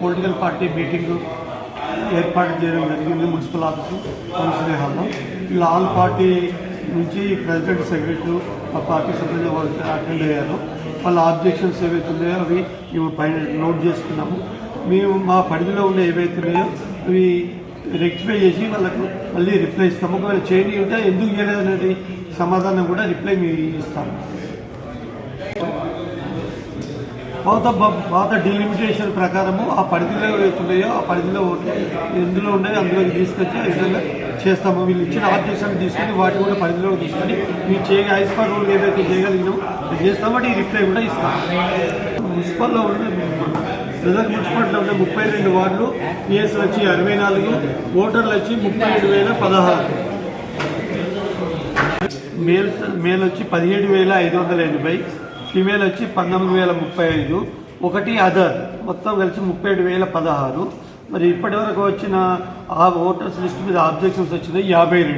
Political party meeting ఏర్పాటు చేయడం జరిగింది మున్సిపల్ ఆఫీసు కౌన్సిల్ హాల్లో. ఇలా ఆల్ పార్టీ నుంచి ప్రెసిడెంట్ సెక్రటరీ ఆ పార్టీ సభ్యులు వాళ్ళు అటెండ్ అయ్యారు. వాళ్ళ ఆబ్జెక్షన్స్ ఏవైతే ఉన్నాయో అవి మేము పైన నోట్ చేసుకున్నాము. మేము మా పరిధిలో ఉండే ఏవైతే ఉన్నాయో అవి రెక్టిఫై చేసి వాళ్ళకు మళ్ళీ రిప్లై ఇస్తాము. ఒకవేళ చేయని ఉంటే ఎందుకు చేయలేదు అనేది సమాధానం కూడా రిప్లై మేము ఇస్తాము. పాత డిలిమిటేషన్ ప్రకారము ఆ పరిధిలో ఏవైతున్నాయో ఆ పరిధిలో ఎందులో ఉన్నాయో అందులోకి తీసుకొచ్చి ఆ విధంగా చేస్తాము. వీళ్ళు ఇచ్చిన ఆబ్జెక్షన్ తీసుకొని వాటిని కూడా పరిధిలోకి తీసుకొని మీరు హైస్పాట్ రూల్ ఏదైతే చేయగలిగినామో అది చేస్తామో ఈ రిప్లై కూడా ఇస్తాము. మున్సిపల్లో ఉన్న మెదక్ మున్సిపాలిటీలో ఉన్న 32 వార్డులు, పిఎస్లు వచ్చి 64, ఓటర్లు వచ్చి 37,016, మేల్ వచ్చి 17,580, ఫీమేల్ వచ్చి 19,035, ఒకటి అదర్, మొత్తం కలిసి 37,016. మరి ఇప్పటి వరకు వచ్చిన ఆ ఓటర్స్ లిస్ట్ మీద ఆబ్జెక్షన్స్ వచ్చినాయి 52.